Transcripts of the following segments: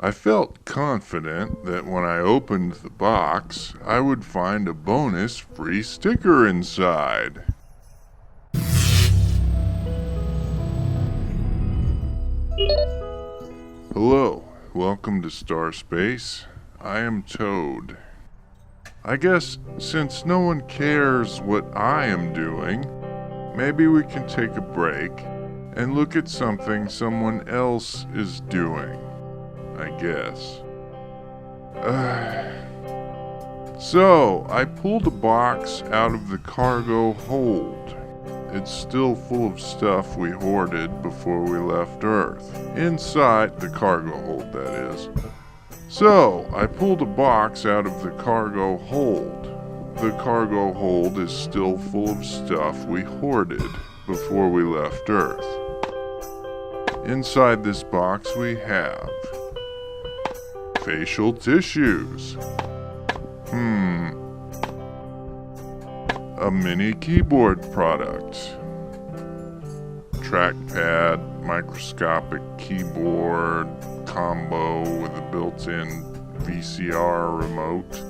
I felt confident that when I opened the box, I would find a bonus free sticker inside. Hello, welcome to Star Space. I am Toad. I guess since no one cares what I am doing, maybe we can take a break and look at something someone else is doing, I guess. So, I pulled a box out of the cargo hold. It's still full of stuff we hoarded before we left Earth. Inside the cargo hold, that is. So, I pulled a box out of the cargo hold. The cargo hold is still full of stuff we hoarded before we left Earth. Inside this box we have facial tissues. A mini keyboard product. Trackpad, microscopic keyboard combo with a built-in VCR remote.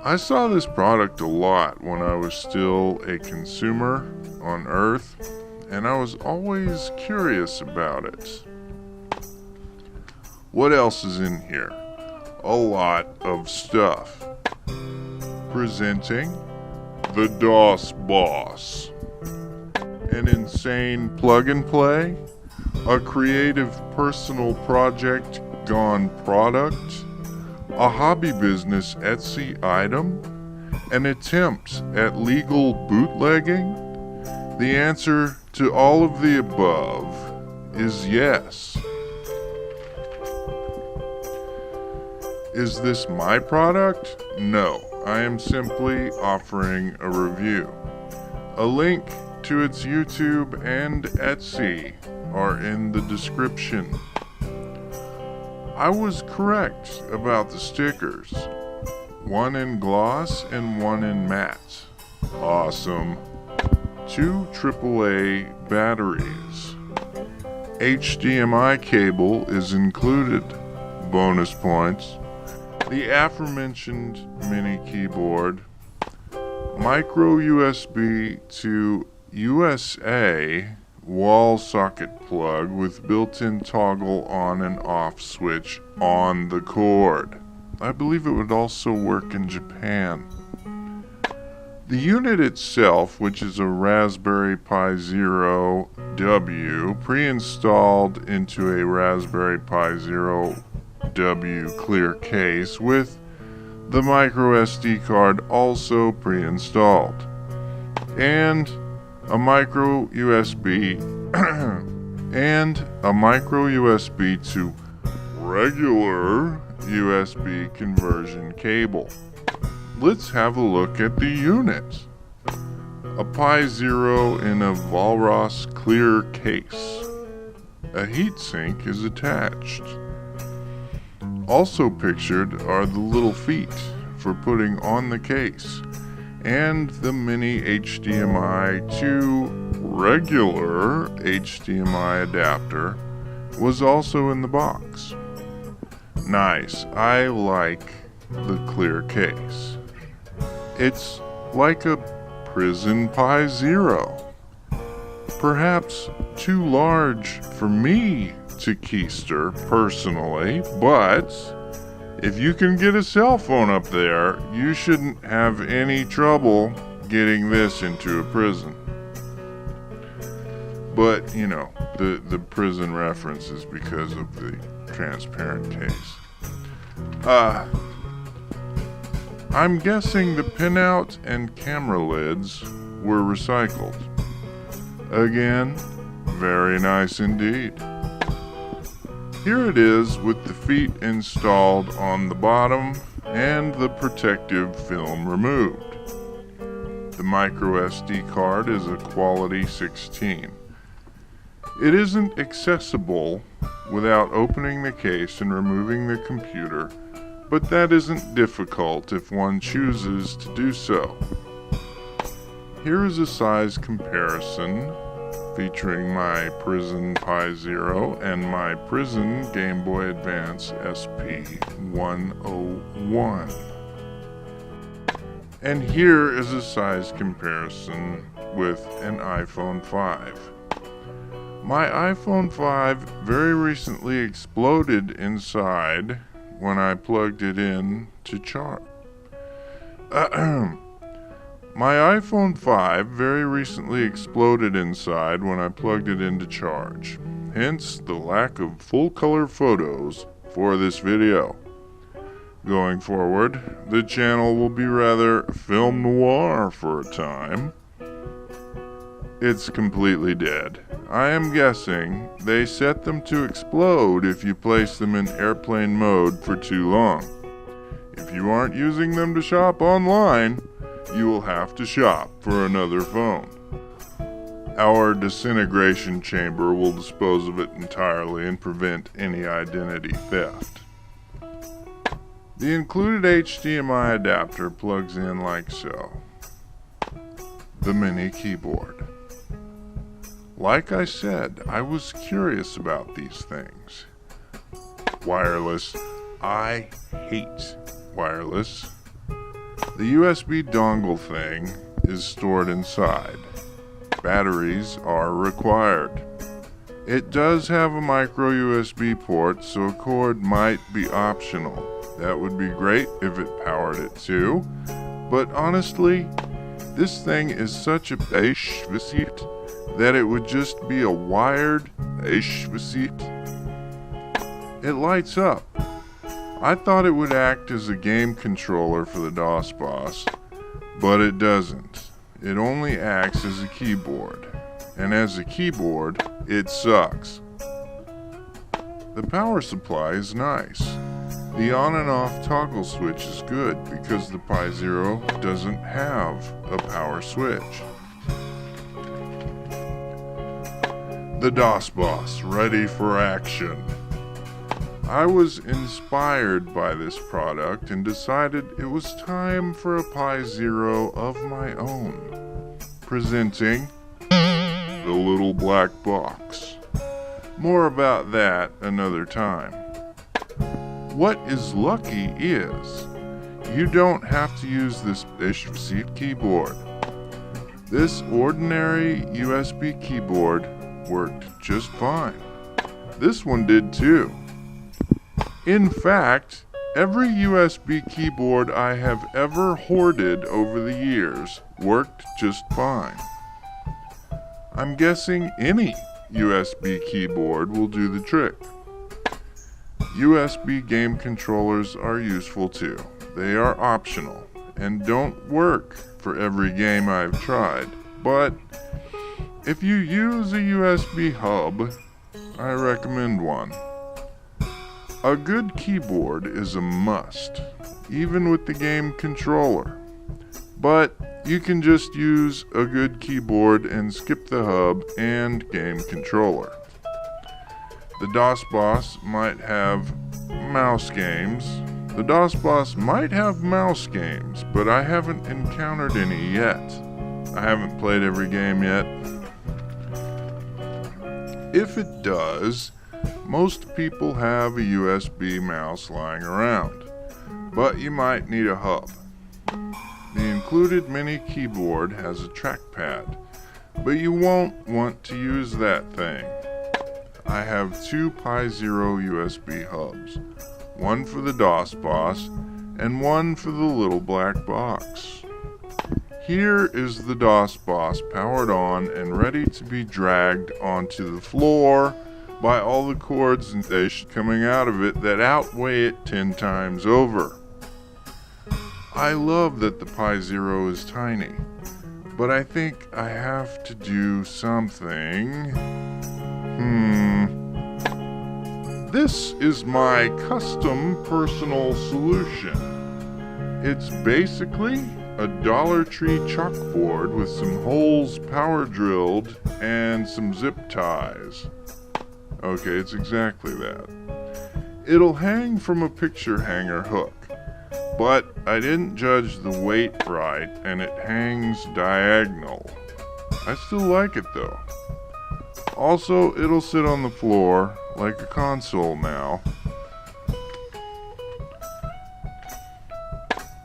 I saw this product a lot when I was still a consumer on Earth, and I was always curious about it. What else is in here? A lot of stuff. Presenting the DOS Boss. An insane plug and play? A creative personal project gone product? A hobby business Etsy item? An attempt at legal bootlegging? The answer to all of the above is yes. Is this my product? No, I am simply offering a review. A link to its YouTube and Etsy are in the description. I was correct about the stickers. One in gloss and one in matte. Awesome. 2 AAA batteries. HDMI cable is included. Bonus points. The aforementioned mini keyboard. Micro USB to USA wall socket plug with built-in toggle on and off switch on the cord. I believe it would also work in Japan. The unit itself, which is a Raspberry Pi Zero W pre-installed into a Raspberry Pi Zero W clear case with the micro SD card also pre-installed, and a micro USB to regular USB conversion cable. Let's have a look at the unit. A Pi Zero in a Walrus clear case. A heatsink is attached. Also pictured are the little feet for putting on the case, and the mini HDMI to regular HDMI adapter was also in the box. Nice, I like the clear case. It's like a prison Pi Zero. Perhaps too large for me to keister personally, but if you can get a cell phone up there, you shouldn't have any trouble getting this into a prison. But, you know, the prison reference is because of the transparent case. I'm guessing the pinout and camera lids were recycled. Again, very nice indeed. Here it is with the feet installed on the bottom and the protective film removed. The micro SD card is a quality 16. It isn't accessible without opening the case and removing the computer, but that isn't difficult if one chooses to do so. Here is a size comparison featuring my Prison Pi Zero and my Prison Game Boy Advance SP101. And here is a size comparison with an iPhone 5. My iPhone 5 very recently exploded inside when I plugged it in to charge. My iPhone 5 very recently exploded inside when I plugged it in to charge. Hence the lack of full-color photos for this video. Going forward, the channel will be rather film noir for a time. It's completely dead. I am guessing they set them to explode if you place them in airplane mode for too long. If you aren't using them to shop online, you will have to shop for another phone. Our disintegration chamber will dispose of it entirely and prevent any identity theft. The included HDMI adapter plugs in like so. The mini keyboard. Like I said, I was curious about these things. Wireless. I hate wireless. The USB dongle thing is stored inside. Batteries are required. It does have a micro USB port, so a cord might be optional. That would be great if it powered it too. But honestly, this thing is such a receipt that it would just be a wired receipt. It lights up. I thought it would act as a game controller for the DOS boss, but it doesn't. It only acts as a keyboard, and as a keyboard, it sucks. The power supply is nice. The on and off toggle switch is good because the Pi Zero doesn't have a power switch. The DOS boss, ready for action. I was inspired by this product and decided it was time for a Pi Zero of my own. Presenting the little black box. More about that another time. What is lucky is you don't have to use this receipt keyboard. This ordinary USB keyboard worked just fine. This one did too. In fact, every USB keyboard I have ever hoarded over the years worked just fine. I'm guessing any USB keyboard will do the trick. USB game controllers are useful too. They are optional and don't work for every game I've tried, but if you use a USB hub, I recommend one. A good keyboard is a must, even with the game controller. But you can just use a good keyboard and skip the hub and game controller. The DOS boss might have mouse games. but I haven't encountered any yet. I haven't played every game yet. If it does, most people have a USB mouse lying around, but you might need a hub. The included mini keyboard has a trackpad, but you won't want to use that thing. I have two Pi Zero USB hubs, one for the DOS boss and one for the little black box. Here is the DOS boss powered on and ready to be dragged onto the floor by all the cords and fish coming out of it that outweigh it 10 times over. I love that the Pi Zero is tiny, but I think I have to do something. This is my custom personal solution. It's basically a Dollar Tree chalkboard with some holes power drilled and some zip ties. Okay, it's exactly that. It'll hang from a picture hanger hook, but I didn't judge the weight right and it hangs diagonal. I still like it though. Also, it'll sit on the floor like a console now.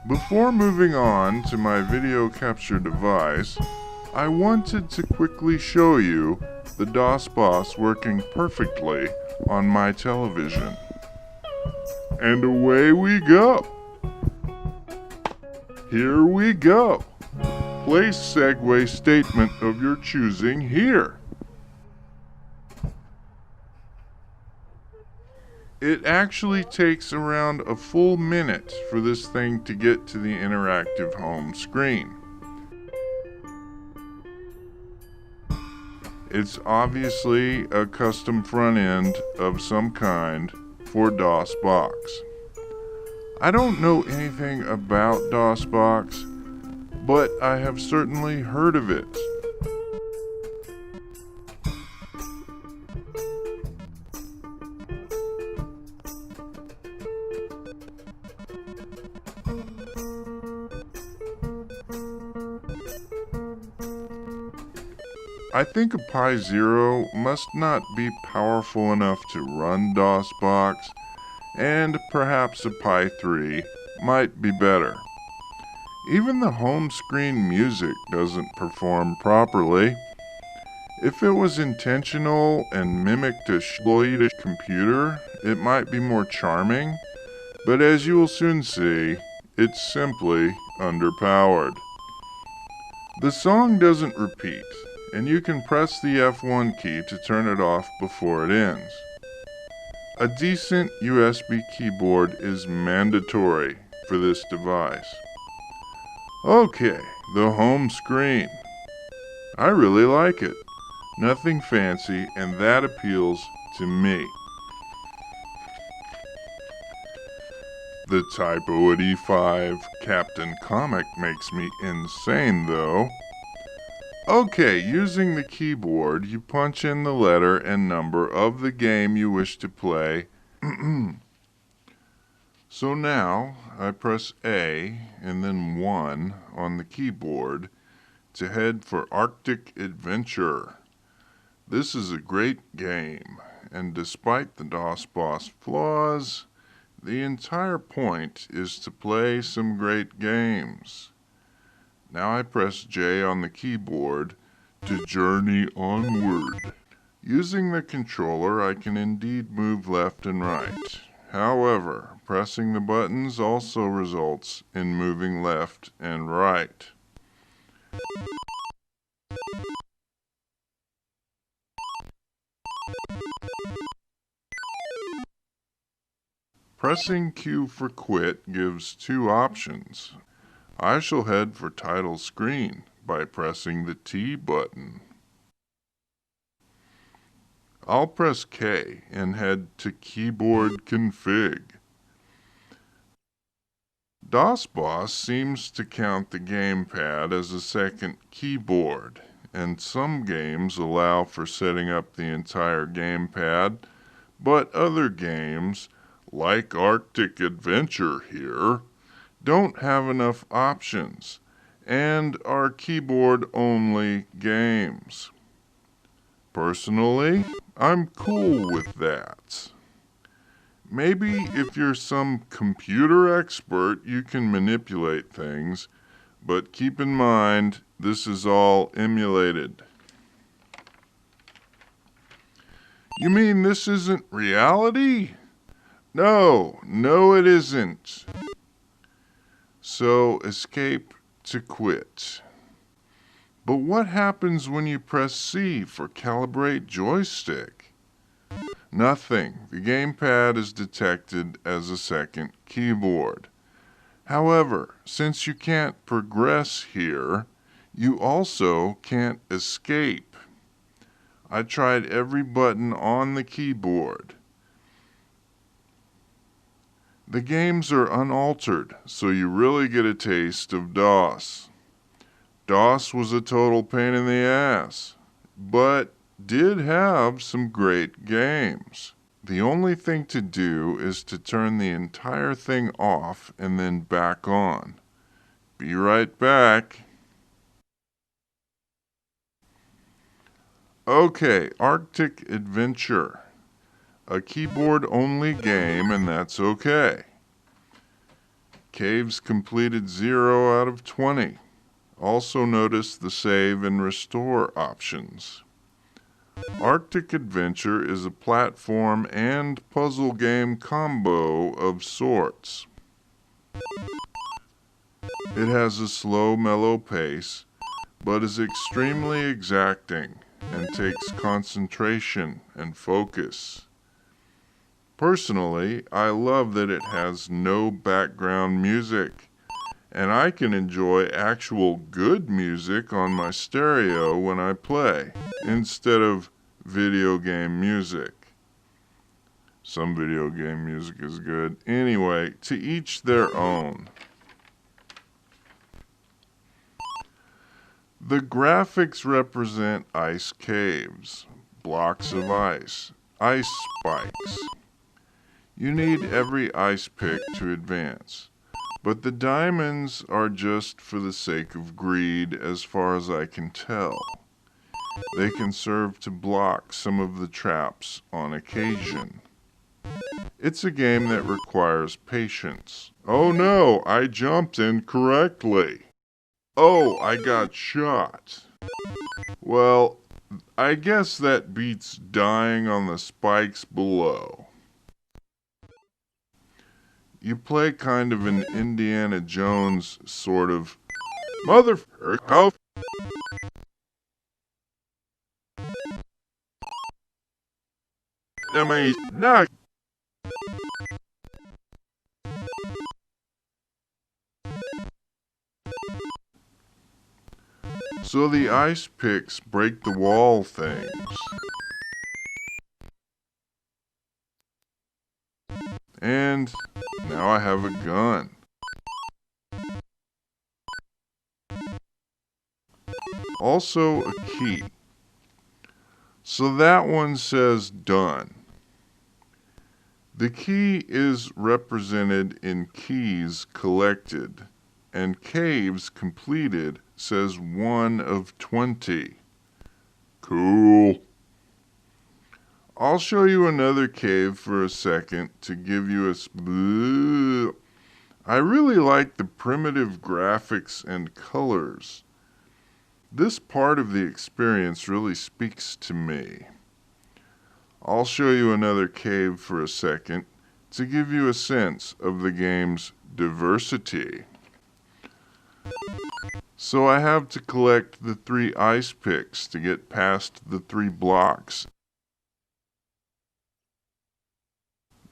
Before moving on to my video capture device, I wanted to quickly show you the DOS boss working perfectly on my television. And away we go! Here we go! Place segue statement of your choosing here. It actually takes around a full minute for this thing to get to the interactive home screen. It's obviously a custom front end of some kind for DOSBox. I don't know anything about DOSBox, but I have certainly heard of it. I think a Pi Zero must not be powerful enough to run DOSBox, and perhaps a Pi 3 might be better. Even the home screen music doesn't perform properly. If it was intentional and mimicked a Schloidish computer, it might be more charming, but as you will soon see, it's simply underpowered. The song doesn't repeat, and you can press the F1 key to turn it off before it ends. A decent USB keyboard is mandatory for this device. Okay, the home screen. I really like it. Nothing fancy, and that appeals to me. The typo at E5 Captain Comic makes me insane, though. Okay, using the keyboard, you punch in the letter and number of the game you wish to play. So now, I press A and then 1 on the keyboard to head for Arctic Adventure. This is a great game, and despite the DOSBoss flaws, the entire point is to play some great games. Now I press J on the keyboard to journey onward. Using the controller, I can indeed move left and right. However, pressing the buttons also results in moving left and right. Pressing Q for quit gives two options. I shall head for title screen by pressing the T button. I'll press K and head to keyboard config. DOSBoss seems to count the gamepad as a second keyboard, and some games allow for setting up the entire gamepad, but other games, like Arctic Adventure here, don't have enough options and are keyboard-only games. Personally, I'm cool with that. Maybe if you're some computer expert, you can manipulate things, but keep in mind, this is all emulated. You mean this isn't reality? No, it isn't. So, escape to quit. But what happens when you press C for calibrate joystick? Nothing. The gamepad is detected as a second keyboard. However, since you can't progress here, you also can't escape. I tried every button on the keyboard. The games are unaltered, so you really get a taste of DOS. DOS was a total pain in the ass, but did have some great games. The only thing to do is to turn the entire thing off and then back on. Be right back. Okay, Arctic Adventure. A keyboard-only game, and that's okay. Caves completed 0 out of 20. Also notice the save and restore options. Arctic Adventure is a platform and puzzle game combo of sorts. It has a slow, mellow pace, but is extremely exacting and takes concentration and focus. Personally, I love that it has no background music, and I can enjoy actual good music on my stereo when I play, instead of video game music. Some video game music is good. Anyway, to each their own. The graphics represent ice caves, blocks of ice spikes. You need every ice pick to advance, but the diamonds are just for the sake of greed as far as I can tell. They can serve to block some of the traps on occasion. It's a game that requires patience. Oh no, I jumped incorrectly. Oh, I got shot. Well, I guess that beats dying on the spikes below. You play kind of an Indiana Jones sort of motherfucker. Am I not? So the ice picks break the wall things. And now I have a gun. Also a key. So that one says done. The key is represented in keys collected, and caves completed says 1 of 20. Cool. I'll show you another cave for a second to give you a... I really like the primitive graphics and colors. This part of the experience really speaks to me. I'll show you another cave for a second to give you a sense of the game's diversity. So I have to collect the 3 ice picks to get past the 3 blocks.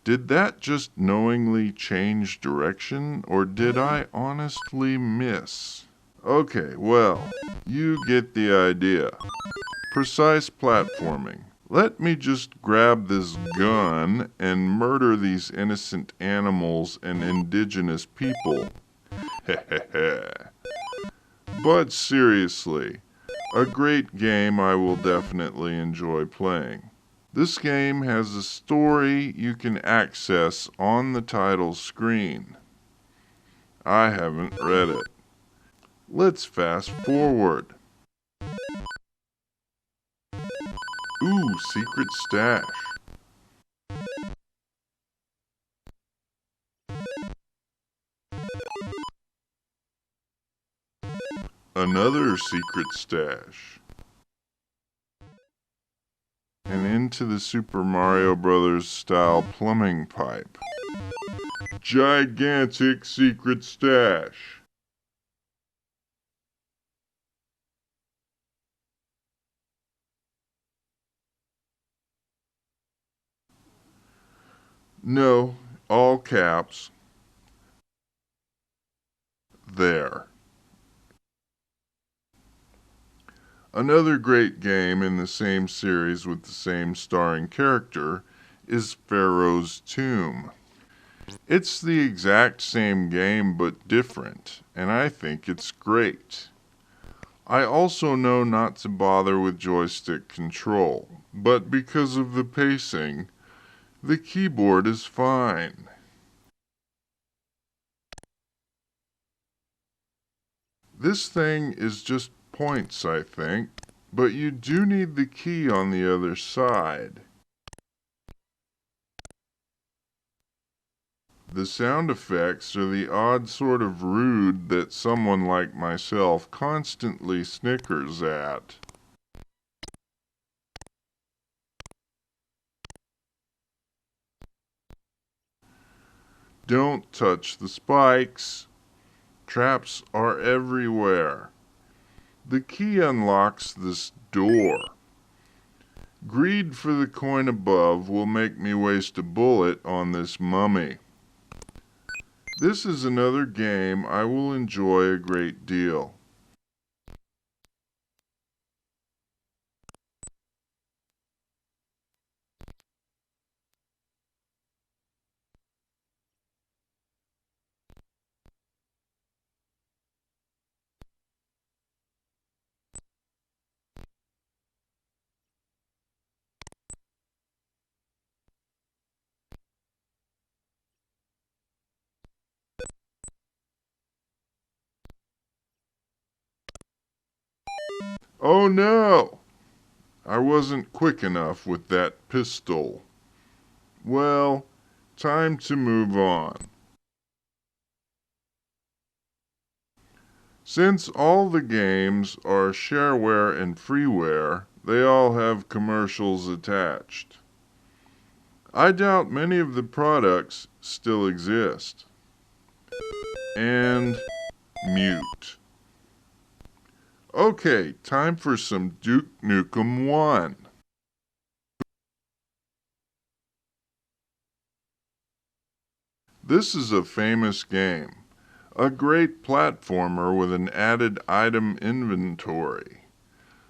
Did that just knowingly change direction, or did I honestly miss? Okay, well, you get the idea. Precise platforming. Let me just grab this gun and murder these innocent animals and indigenous people. But seriously, a great game I will definitely enjoy playing. This game has a story you can access on the title screen. I haven't read it. Let's fast forward. Ooh, secret stash. Another secret stash. And into the Super Mario Bros. Style plumbing pipe. Gigantic secret stash. No, all caps. There. Another great game in the same series with the same starring character is Pharaohs Tomb. It's the exact same game but different, and I think it's great. I also know not to bother with joystick control, but because of the pacing, the keyboard is fine. This thing is just points, I think. But you do need the key on the other side. The sound effects are the odd sort of rude that someone like myself constantly snickers at. Don't touch the spikes. Traps are everywhere. The key unlocks this door. Greed for the coin above will make me waste a bullet on this mummy. This is another game I will enjoy a great deal. Oh no! I wasn't quick enough with that pistol. Well, time to move on. Since all the games are shareware and freeware, they all have commercials attached. I doubt many of the products still exist. And mute. Okay, time for some Duke Nukem 1. This is a famous game. A great platformer with an added item inventory.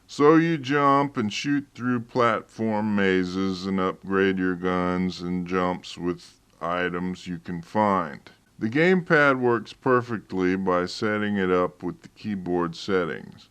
So you jump and shoot through platform mazes and upgrade your guns and jumps with items you can find. The gamepad works perfectly by setting it up with the keyboard settings,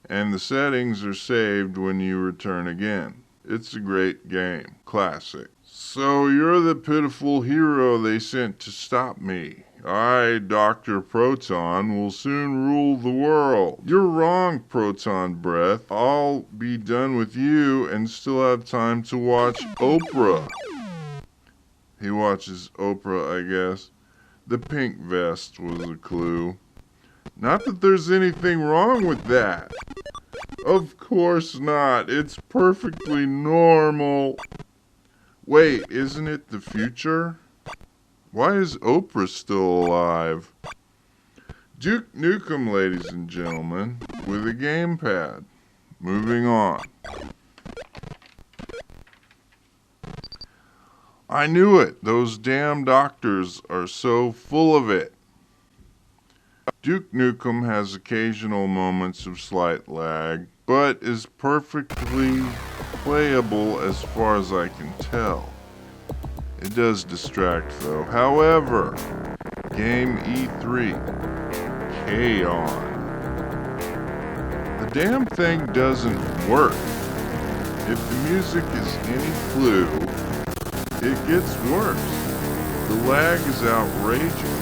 and the settings are saved when you return again. It's a great game. Classic. So you're the pitiful hero they sent to stop me. I, Dr. Proton, will soon rule the world. You're wrong, Proton Breath. I'll be done with you and still have time to watch Oprah. He watches Oprah, I guess. The pink vest was a clue. Not that there's anything wrong with that. Of course not. It's perfectly normal. Wait, isn't it the future? Why is Oprah still alive? Duke Nukem, ladies and gentlemen, with a gamepad. Moving on. I knew it. Those damn doctors are so full of it. Duke Nukem has occasional moments of slight lag, but is perfectly playable as far as I can tell. It does distract though. However, Game E3, K-On. The damn thing doesn't work. If the music is any clue, it gets worse. The lag is outrageous.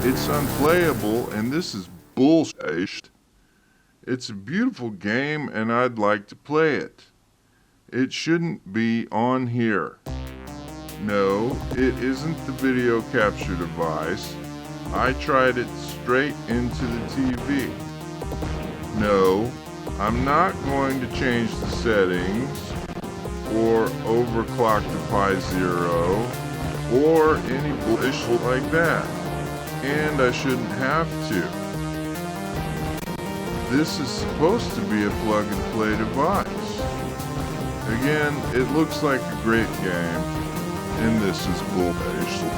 It's unplayable, and this is bullshit. It's a beautiful game, and I'd like to play it. It shouldn't be on here. No, it isn't the video capture device. I tried it straight into the TV. No, I'm not going to change the settings, or overclock to Pi 0, or any bullshit like that. And I shouldn't have to. This is supposed to be a plug-and-play device. Again, it looks like a great game, and this is bullshit.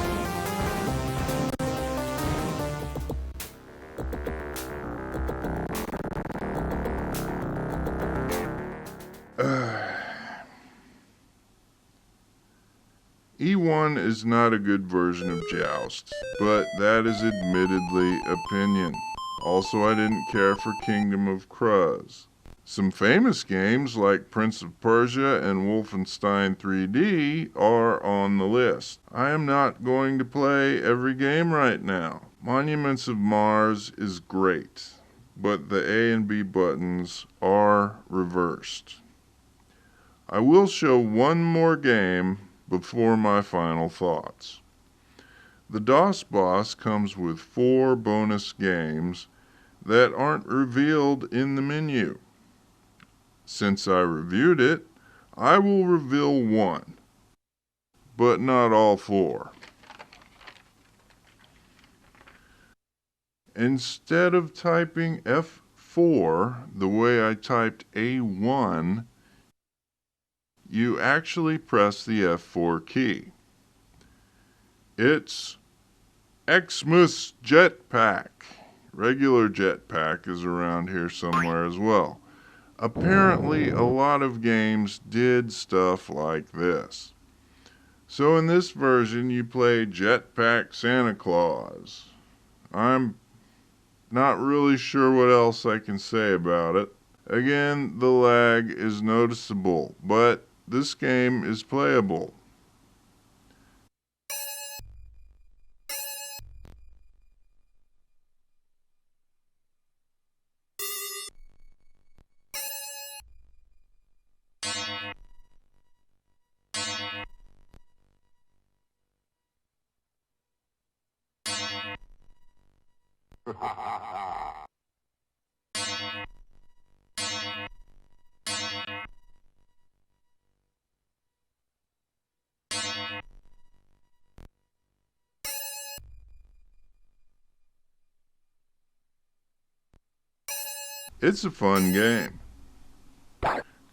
E1 is not a good version of Joust, but that is admittedly opinion. Also, I didn't care for Kingdom of Cruz. Some famous games like Prince of Persia and Wolfenstein 3D are on the list. I am not going to play every game right now. Monuments of Mars is great. but the A and B buttons are reversed. I will show one more game before my final thoughts. The DOS Boss comes with 4 bonus games that aren't revealed in the menu. Since I reviewed it, I will reveal one, but not all 4. Instead of typing F4 the way I typed A1, you actually press the F4 key. It's Xmas Jetpack. Regular Jetpack is around here somewhere as well. Apparently, a lot of games did stuff like this. So in this version, you play Jetpack Santa Claus. I'm not really sure what else I can say about it. Again, the lag is noticeable, but this game is playable. It's a fun game.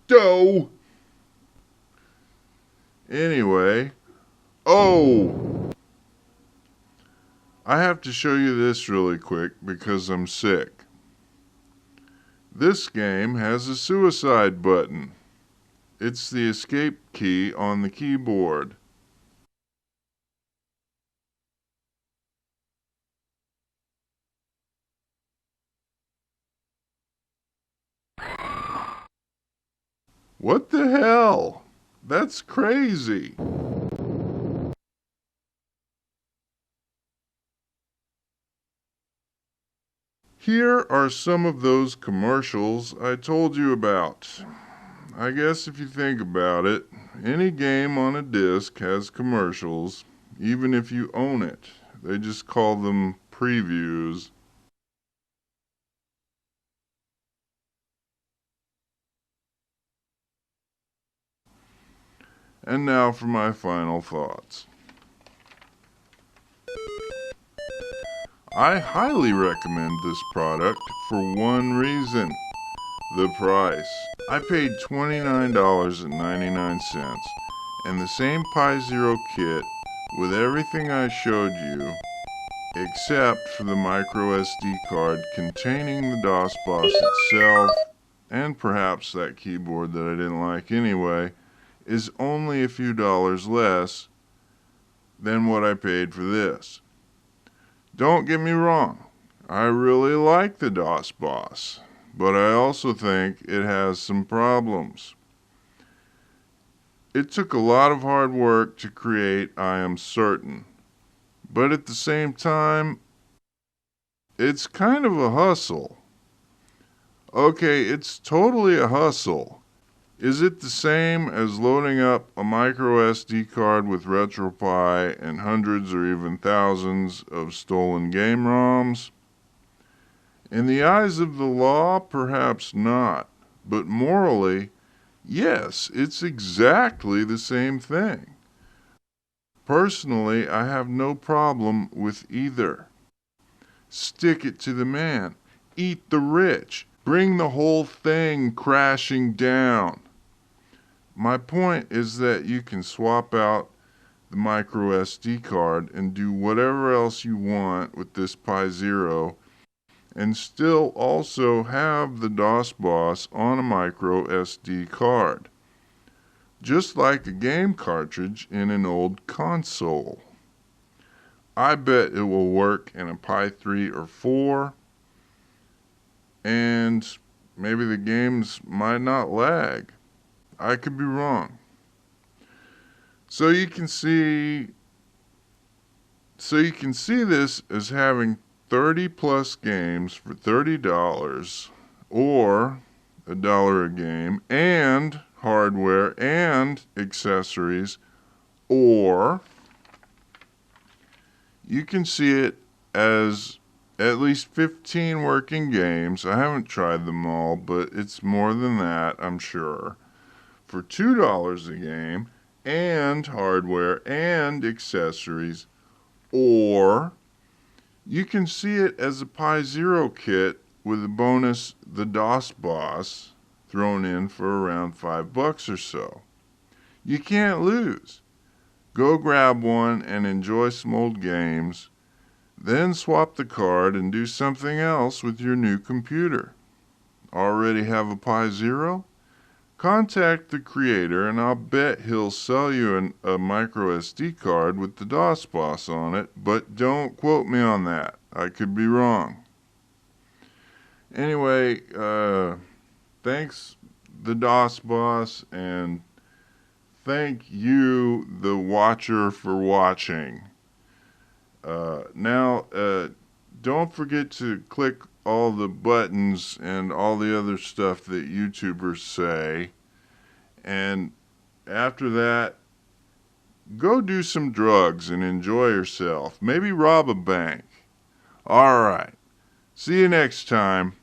Doe! Anyway, oh! I have to show you this really quick because I'm sick. This game has a suicide button. It's the escape key on the keyboard. What the hell? That's crazy. Here are some of those commercials I told you about. I guess if you think about it, any game on a disc has commercials, even if you own it. They just call them previews. And now for my final thoughts. I highly recommend this product for one reason: the price. I paid $29.99, and the same Pi Zero kit with everything I showed you, except for the micro SD card containing the DOS Boss itself, and perhaps that keyboard that I didn't like anyway, is only a few dollars less than what I paid for this. Don't get me wrong, I really like the DOS Boss, but I also think it has some problems. It took a lot of hard work to create, I am certain, but at the same time, it's kind of a hustle. Okay, it's totally a hustle. Is it the same as loading up a micro SD card with RetroPie and hundreds or even thousands of stolen game ROMs? In the eyes of the law, perhaps not, but morally, yes, it's exactly the same thing. Personally, I have no problem with either. Stick it to the man. Eat the rich. Bring the whole thing crashing down. My point is that you can swap out the micro SD card and do whatever else you want with this Pi Zero and still also have the DOS Boss on a micro SD card, just like a game cartridge in an old console. I bet it will work in a Pi 3 or 4, and maybe the games might not lag. I could be wrong. So you can see this as having 30 plus games for $30 or $1 a game and hardware and accessories, or you can see it as at least 15 working games. I haven't tried them all, but it's more than that, I'm sure. For $2 a game and hardware and accessories, or you can see it as a Pi Zero kit with a bonus, the DOS Boss, thrown in for around $5 or so. You can't lose. Go grab one and enjoy some old games, then swap the card and do something else with your new computer. Already have a Pi Zero? Contact the creator and I'll bet he'll sell you a micro SD card with the DOS Boss on it, but don't quote me on that. I could be wrong. Anyway, thanks the DOS Boss, and thank you, the watcher, for watching. Now, don't forget to click all the buttons and all the other stuff that YouTubers say. And after that, go do some drugs and enjoy yourself. Maybe rob a bank. All right. See you next time.